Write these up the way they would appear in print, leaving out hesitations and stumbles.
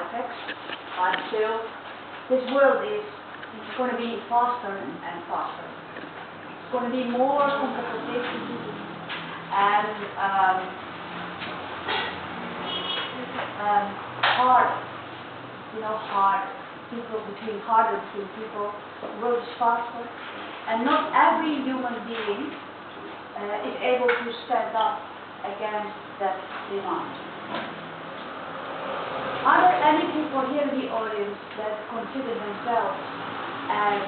effects, but still, this world is going to be faster and faster. It's going to be more competitive and hard, harder between people. The world is faster, and not every human being is able to stand up against that demand. Are there any people here in the audience that consider themselves as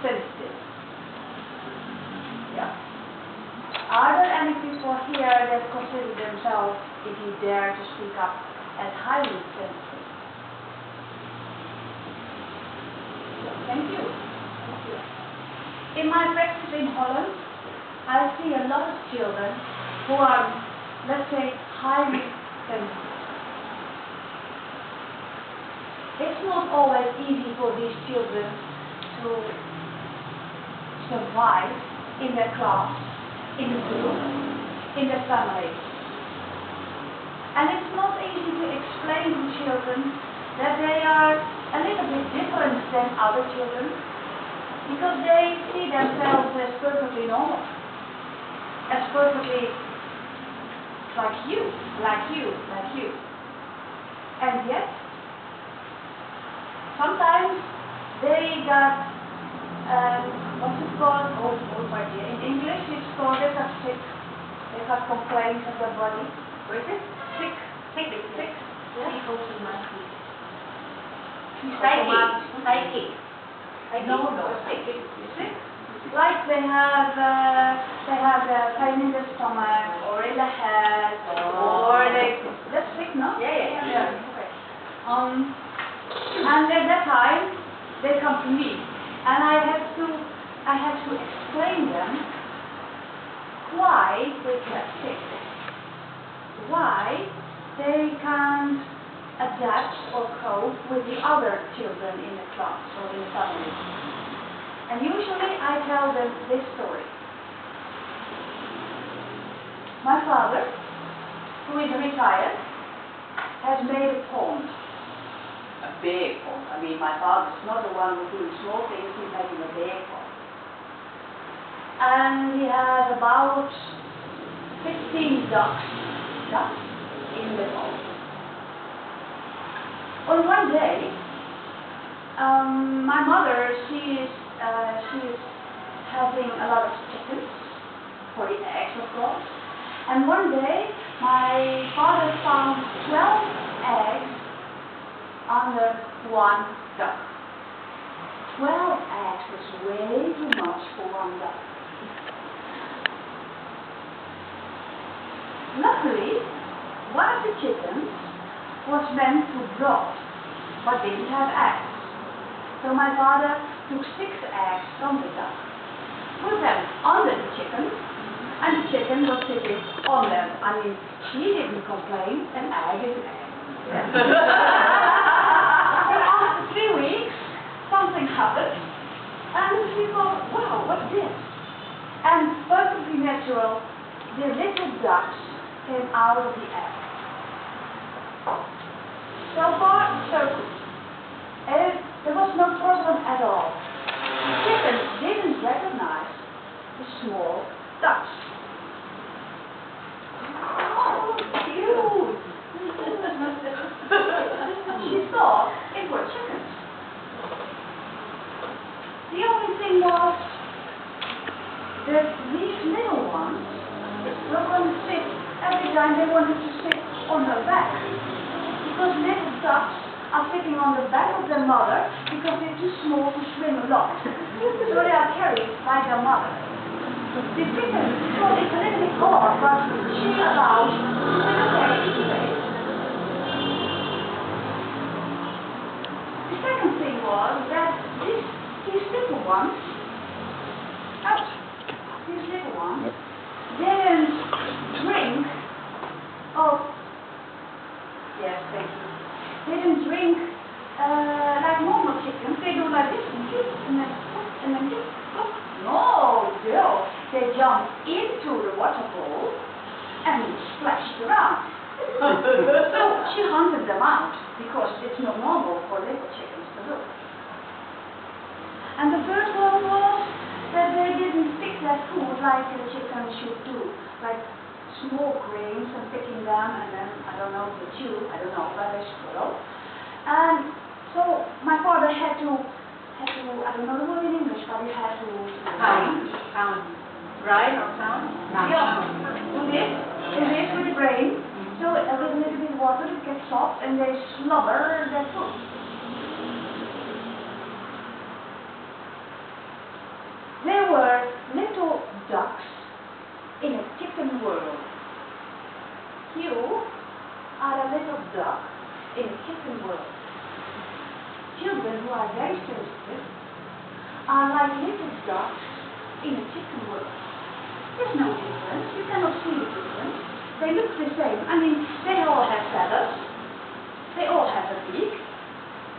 sensitive? Yeah. Are there any people here that consider themselves, if you dare to speak up, as highly sensitive? Thank you. Thank you. In my practice in Holland, I see a lot of children who are, let's say, highly sensitive. It's not always easy for these children to survive in their class, in the group, in their family. And it's not easy to explain to children that they are a little bit different than other children, because they see themselves as perfectly normal, as perfectly like you. And yet, sometimes they got, what's it called? Oh my dear. In English it's called, they got sick. They got complaints of their body. What is it? Sick. Yeah. People who must be psychic. No, sick. Sick. Like they have pain in the stomach or in the head, or that's sick, no? Yeah. Okay. And at that time, they come to me, and I have to explain them why they get sick, why they can't adapt or cope with the other children in the class or in the family. And usually I tell them this story. My father, who is retired, has made a pond. A big pond. I mean, my father's not the one who's doing small things, he's making a big pond. And he has about 15 ducks in the pond. On one day, my mother, she is having a lot of chickens, for the eggs of course. And one day, my father found 12 eggs under one duck. 12 eggs was way too much for one duck. Luckily, one of the chickens was meant to drop, but didn't have eggs. So my father took 6 eggs from the duck, put them under the chicken, and the chicken was sitting on them. I mean, she didn't complain, an egg is an egg. But after 3 weeks, something happened, and she thought, wow, what's this? And perfectly natural, the little ducks came out of the egg. So far, so good. There was no problem at all. The chickens didn't recognize the small ducks. Oh, cute! She thought it were chickens. The only thing was that these little ones were going to sit every time they wanted to sit on her back. Because little ducks are sitting on the back of their mother because they're too small to swim along. So they are carried by their mother. The chicken thought it's a little bit odd, but she allowed to say, okay, it's great. The second thing was that these little ones, didn't drink. Oh, yes, thank you. They didn't drink like normal chickens. They do like this, and then just. No, they jump into the water bowl and splashed around. So she hunted them out because it's not normal for little chickens to do. And the first one was that they didn't pick their food like the chickens should do, like small grains and picking them, and then I don't know, they chew, I don't know, but they swallow. And so my father had to I don't know the word in English, but he had to Pound. Right or pound? yeah, do this with the brain. So with a little bit of water, it gets soft, and they slobber their food. There were little ducks in a chicken world. You are a little duck in a chicken world. Children who are very sensitive are like little ducks in a chicken world. There's no difference. You cannot see the difference. They look the same. I mean, they all have feathers. They all have a beak.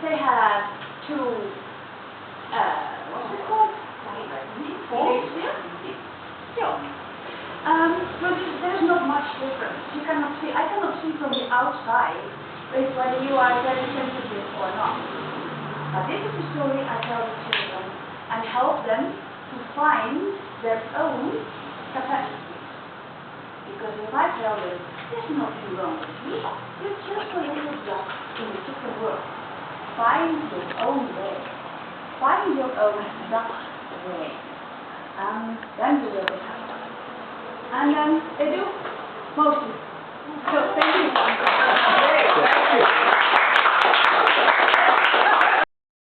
They have two, what's it called? Forks, yeah. But there's not much difference. You cannot see. I cannot see from the outside whether you are very sensitive or not. But this is a story I tell the children and help them to find their own capacity. Because if I tell them, there's nothing wrong with you, you're just a little duck in the chicken world. Find your own way. Find your own duck way. Then you will be happy. And they do, mostly. So thank you. Thank you.